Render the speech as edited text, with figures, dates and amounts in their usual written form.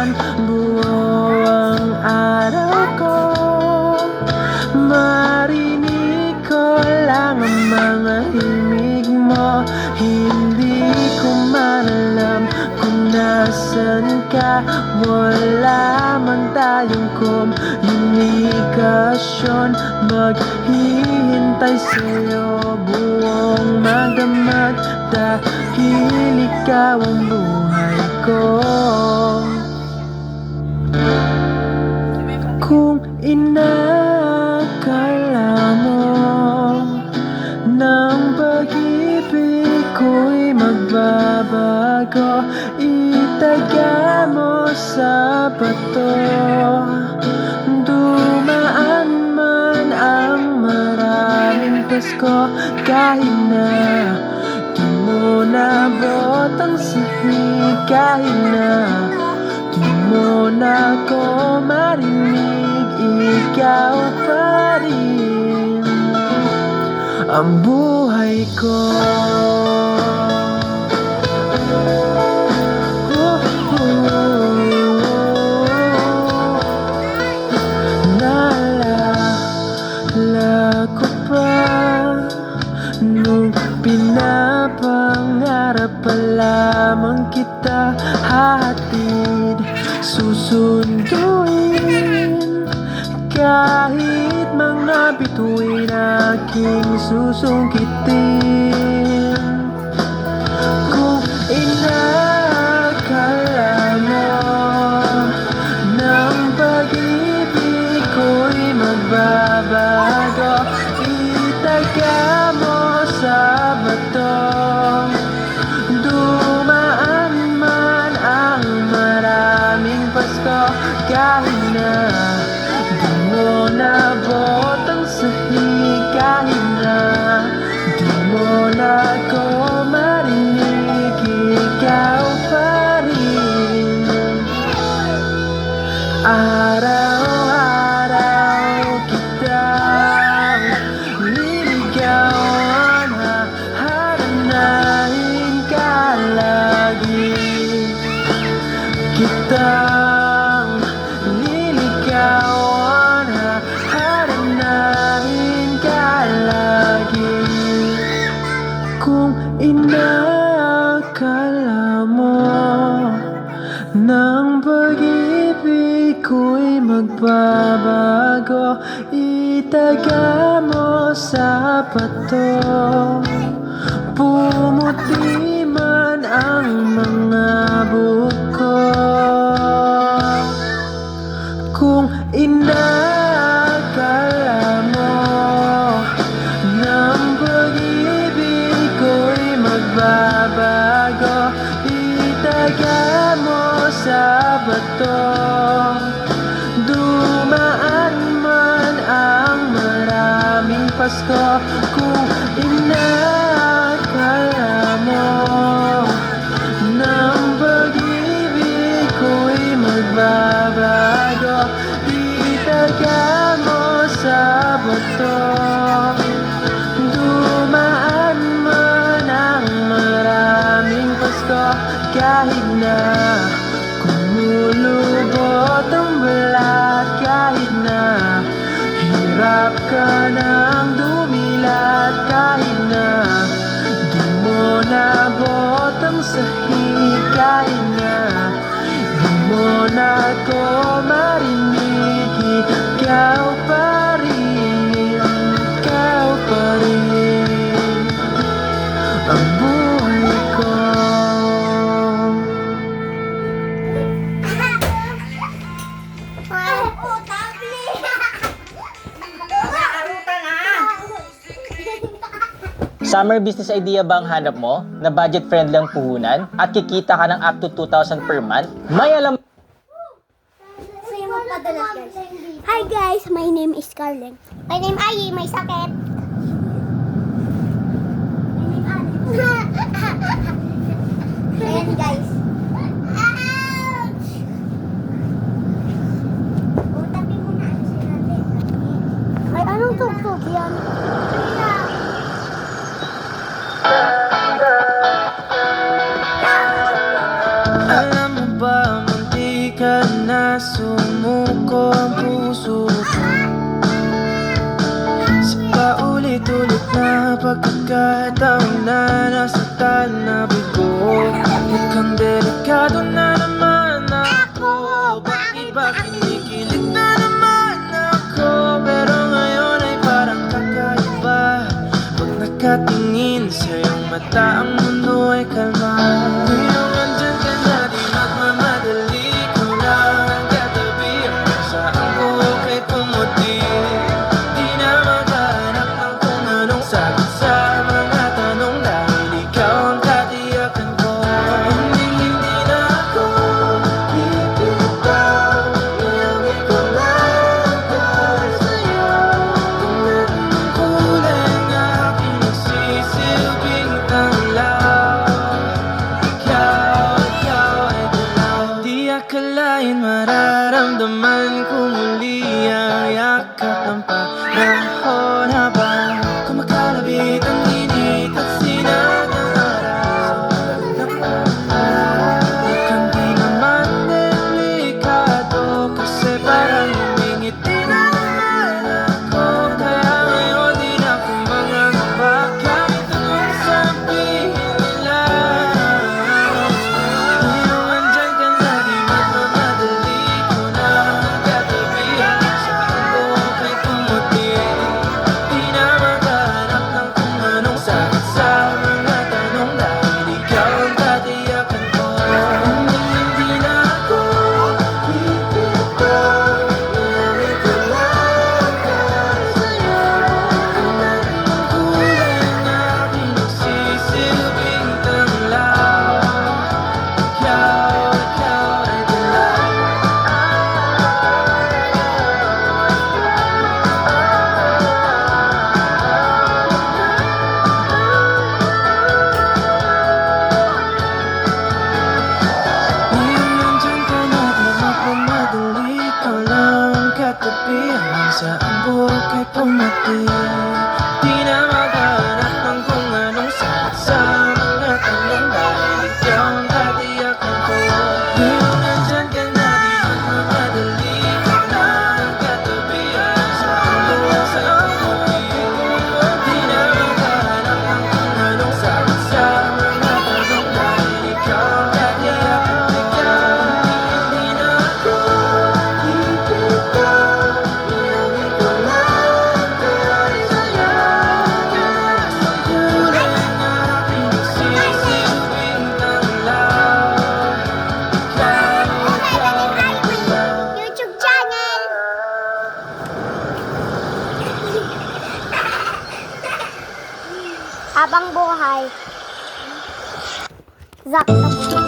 man buo ang araw ko, marinig ko lang ang mga himig mo. Hindi ko man alam kung nasan ka, wala man tayong komunikasyon. Maghihintay sa'yo buong magdamag, dahil ikaw ang buhay ko. Kung inakala mo ng pag-ibig ko'y magbabago, itaga mo sa bato. Dumaan man ang maraming Pasko, kahit na di mo nabot ang sahig, kahit na di mo na ako marinig, ikaw pa rin ang buhay ko. Naalala ko pa nung pinapangarap pa lamang kita, hatid, susunduin, kahit mga bituin aking susungkitin. Kung inakala mo ng pag-ibig ko'y magbabago, itaga mo sa bato. Dumaan man ang maraming Pasko, kahit na di mo nabot ang sahig, kahit na di mo na ako marinig, ikaw pa rin. Araw-araw kitang niligawan, hahanapin ka lagi. Kitang niligawan, hahanapin ka lagi. Kung inakala mo ng pag-ibig ko'y magbabago, itaga mo sa bato. Pumuti man ang mga buko, kung inakala mo ng pag-ibig ko'y magbabago, itaga mo sa bato. Dumaan man ang maraming Pasko, kung inakala mo ng pag-ibig ko'y magbabago, itaga mo sa bato. Dumaan man ang maraming Pasko, kahit na kumulubot ang balat, kahit na hirap ka ng dumilat, kahit na di mo nabot ang sahig, kahit na di mo na ako marinig, ikaw pa rin, ikaw pa rin ang buhay ko. Summer business idea ba ang hanap mo na budget-friendly ang puhunan at kikita ka ng up to 2,000 per month? May alam... Hi guys, my name is Carlen. My name Ayi, may sakit. My name Ali. Ayan guys. Ouch! Tabi mo na ang sinabi. Ay, anong tugtog yan? Alam mo ba, munti ka sumuko ang puso ko sa paulit-ulit na pagkakataon na nasaktan na bigo. Mukhang delikado na naman ako. Bakit ba kinikilig na naman ako? Pero ngayon ay parang kakaiba. Pag nakatingin sa iyong mata, ang mundo ay kalma. Ngayong andyan ka na, di magmamadali ko lang ang katabi. Ang saan ko kay pumuti. Di na maghanap ng kung anong sagot sa mga tanong, dahil ikaw ang katiyakan ko. Hindi na ako bibitaw. Iyawi ko lang para sa'yo. Kung anong kulay ang aking nagsisilbing tanglaw. Ikaw ay dilaw. Di akalain mararamdaman ko muli ang yakap ng panahon habang kumakalabit ang init at sinag ng araw. Mukhang di naman delikado kasi parang humingiti na naman ako. Kaya ngayon di na ako mangangapa kahit anong sabihin nila. Ngayong andyan ka na, di magmamadali ko na ang katabi. Saan ko kay pumuti. Di na maghanap ng kung anong sagot sa mga tanong, dahil ikaw ang katiyakan ko. Hindi na ako bibitaw. Iyawi ko lang para sa'yo. Kung anong kulay ang aking nagsisilbing tanglaw. Ikaw ay dilaw. Ngayon nandyan ka na, di magmamadali ko lang ang katabi. Hanggang saan buhok ay pumati. Di na maghanap ng kung anong sagot sa mga tanong, dahil ikaw ang katiyakan ko. Ngayon nandyan ka na, di magmamadali ko lang ang katabi. Hanggang saan buhok di na maghanap ng kung anong sagot sa mga tanong, dahil ikaw ang katiyakan ko. Hindi na ako bibitaw. Iyawi ko lang para sa'yo. Kulay ang aking nagsisilbing tanglaw. Ikaw ay dilaw. YouTube channel. Habang buhay. Zak na po.